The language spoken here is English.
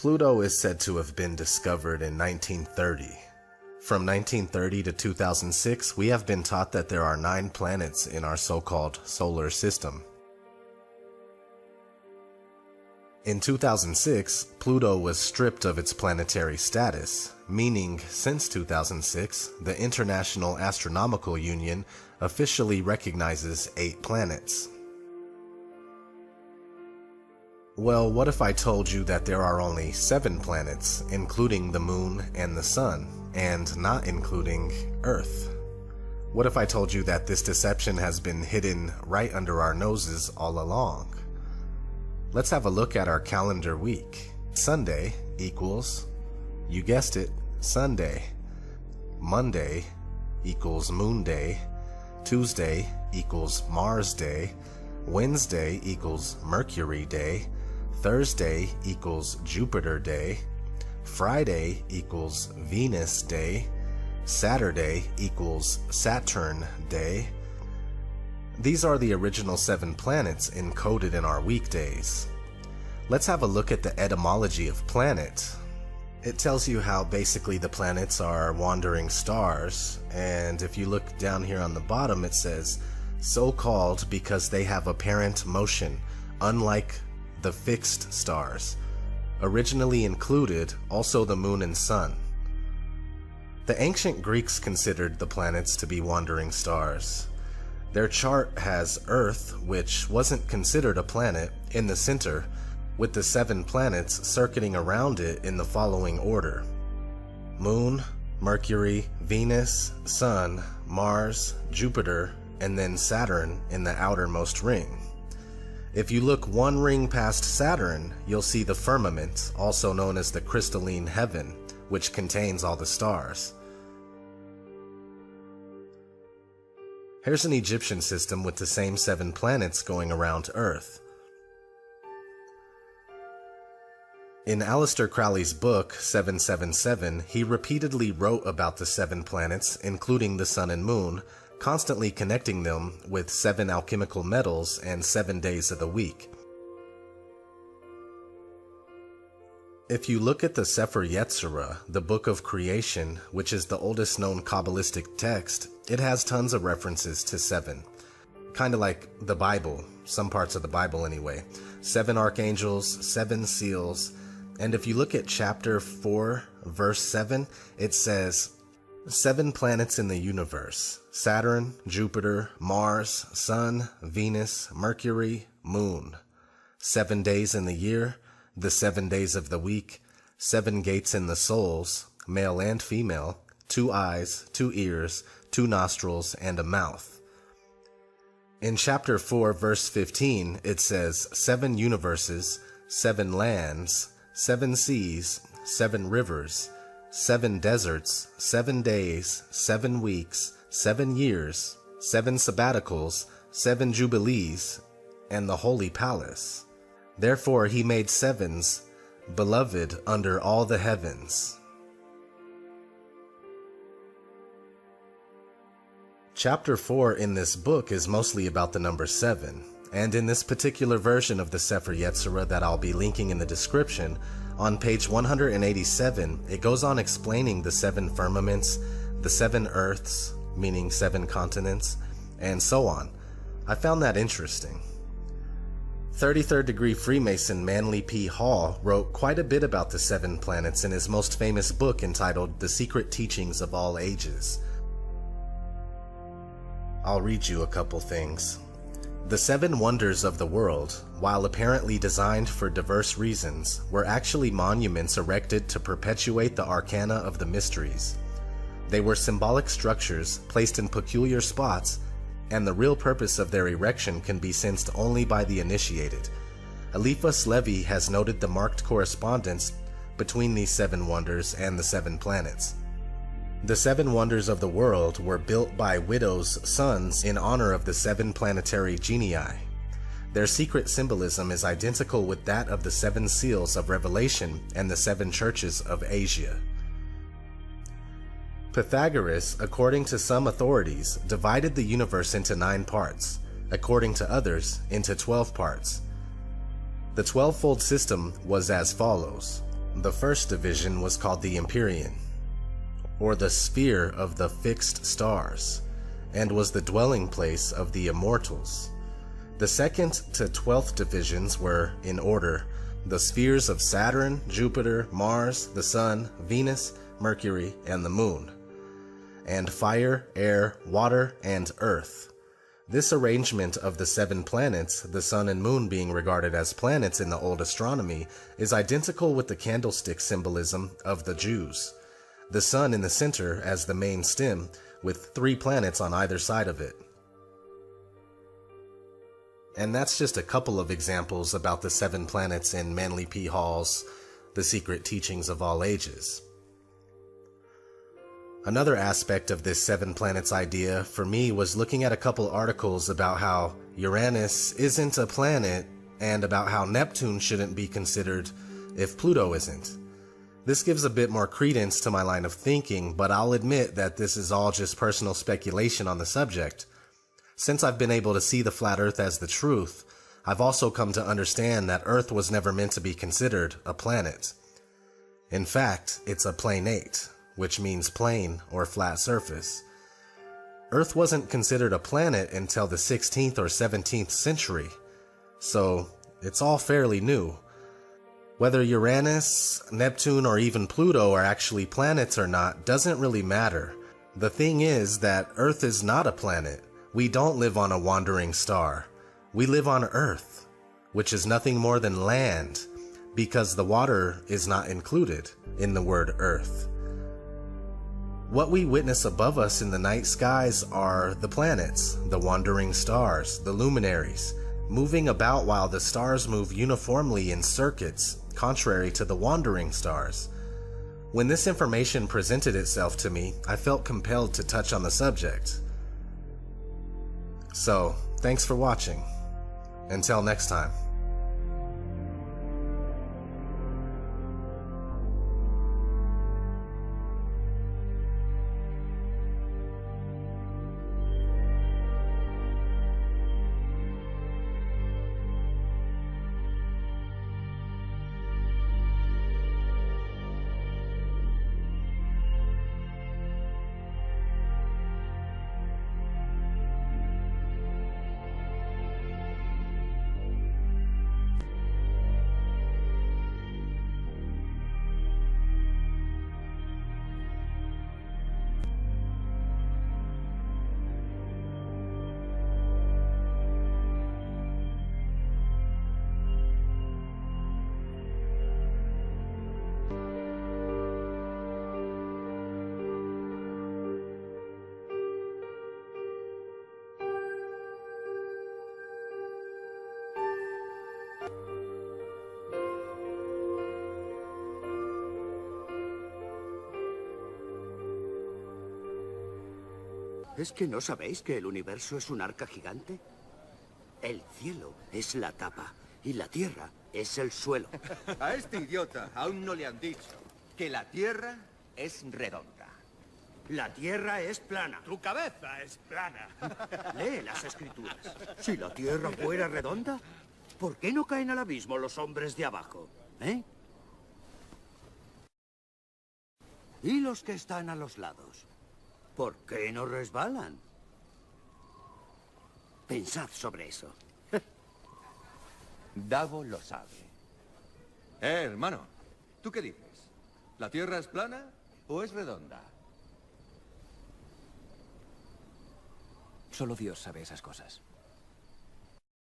Pluto is said to have been discovered in 1930. From 1930 to 2006, we have been taught that there are 9 planets in our so-called solar system. In 2006, Pluto was stripped of its planetary status, meaning since 2006, the International Astronomical Union officially recognizes 8 planets. Well, what if I told you that there are only 7 planets, including the Moon and the Sun, and not including Earth? What if I told you that this deception has been hidden right under our noses all along? Let's have a look at our calendar week. Sunday equals, you guessed it, Sunday. Monday equals Moon Day. Tuesday equals Mars Day. Wednesday equals Mercury Day. Thursday equals Jupiter Day. Friday equals Venus Day. Saturday equals Saturn Day. These are the original 7 planets encoded in our weekdays. Let's have a look at the etymology of planet. It tells you how basically the planets are wandering stars, and if you look down here on the bottom it says, so called because they have apparent motion, unlike the fixed stars. Originally included also the Moon and Sun. The ancient Greeks considered the planets to be wandering stars. Their chart has Earth, which wasn't considered a planet, in the center, with the 7 planets circuiting around it in the following order: Moon, Mercury, Venus, Sun, Mars, Jupiter, and then Saturn in the outermost ring. If you look 1 ring past Saturn, you'll see the firmament, also known as the crystalline heaven, which contains all the stars. Here's an Egyptian system with the same 7 planets going around Earth. In Aleister Crowley's book, 777, he repeatedly wrote about the 7 planets, including the Sun and Moon, constantly connecting them with 7 alchemical metals and 7 days of the week. If you look at the Sefer Yetzirah, the Book of Creation, which is the oldest known Kabbalistic text, it has tons of references to 7. Kinda like the Bible, some parts of the Bible anyway. 7 archangels, 7 seals, and if you look at chapter 4, verse 7, it says, 7 planets in the universe: Saturn, Jupiter, Mars, Sun, Venus, Mercury, Moon. 7 days in the year, the 7 days of the week, 7 gates in the souls, male and female, 2 eyes, 2 ears, 2 nostrils, and a mouth. In chapter 4, verse 15, it says 7 universes, 7 lands, 7 seas, 7 rivers, 7 deserts, 7 days, 7 weeks, 7 years, 7 sabbaticals, 7 jubilees, and the holy palace. Therefore he made 7s, beloved under all the heavens. Chapter 4 in this book is mostly about the number 7, and in this particular version of the Sefer Yetzirah that I'll be linking in the description, on page 187, it goes on explaining the 7 firmaments, the 7 earths, meaning 7 continents, and so on. I found that interesting. 33rd degree Freemason Manly P. Hall wrote quite a bit about the 7 planets in his most famous book entitled The Secret Teachings of All Ages. I'll read you a couple things. The 7 wonders of the world, while apparently designed for diverse reasons, were actually monuments erected to perpetuate the arcana of the mysteries. They were symbolic structures placed in peculiar spots, and the real purpose of their erection can be sensed only by the initiated. Eliphas Levi has noted the marked correspondence between these 7 wonders and the 7 planets. The 7 wonders of the world were built by widows' sons in honor of the 7 planetary genii. Their secret symbolism is identical with that of the 7 seals of Revelation and the 7 churches of Asia. Pythagoras, according to some authorities, divided the universe into 9 parts, according to others, into 12 parts. The 12-fold system was as follows: The first division was called the Empyrean, or the sphere of the fixed stars, and was the dwelling place of the immortals. The second to 12th divisions were, in order, the spheres of Saturn, Jupiter, Mars, the Sun, Venus, Mercury, and the Moon, and fire, air, water, and earth. This arrangement of the 7 planets, the Sun and Moon being regarded as planets in the old astronomy, is identical with the candlestick symbolism of the Jews. The Sun in the center as the main stem, with 3 planets on either side of it. And that's just a couple of examples about the 7 planets in Manly P. Hall's The Secret Teachings of All Ages. Another aspect of this 7 planets idea for me was looking at a couple articles about how Uranus isn't a planet and about how Neptune shouldn't be considered if Pluto isn't. This gives a bit more credence to my line of thinking, but I'll admit that this is all just personal speculation on the subject. Since I've been able to see the flat Earth as the truth, I've also come to understand that Earth was never meant to be considered a planet. In fact, it's a planete, which means plane or flat surface. Earth wasn't considered a planet until the 16th or 17th century, so it's all fairly new. Whether Uranus, Neptune, or even Pluto are actually planets or not doesn't really matter. The thing is that Earth is not a planet. We don't live on a wandering star. We live on Earth, which is nothing more than land, because the water is not included in the word Earth. What we witness above us in the night skies are the planets, the wandering stars, the luminaries, moving about while the stars move uniformly in circuits, contrary to the wandering stars. When this information presented itself to me, I felt compelled to touch on the subject. So, thanks for watching. Until next time. ¿Es que no sabéis que el universo es un arca gigante? El cielo es la tapa y la tierra es el suelo. A este idiota aún no le han dicho que la Tierra es redonda. La tierra es plana. Tu cabeza es plana. Lee las escrituras. Si la tierra fuera redonda, ¿por qué no caen al abismo los hombres de abajo? ¿Eh? ¿Y los que están a los lados? ¿Por qué no resbalan? Pensad sobre eso. Davo lo sabe. Hermano, ¿tú qué dices? ¿La Tierra es plana o es redonda? Solo Dios sabe esas cosas.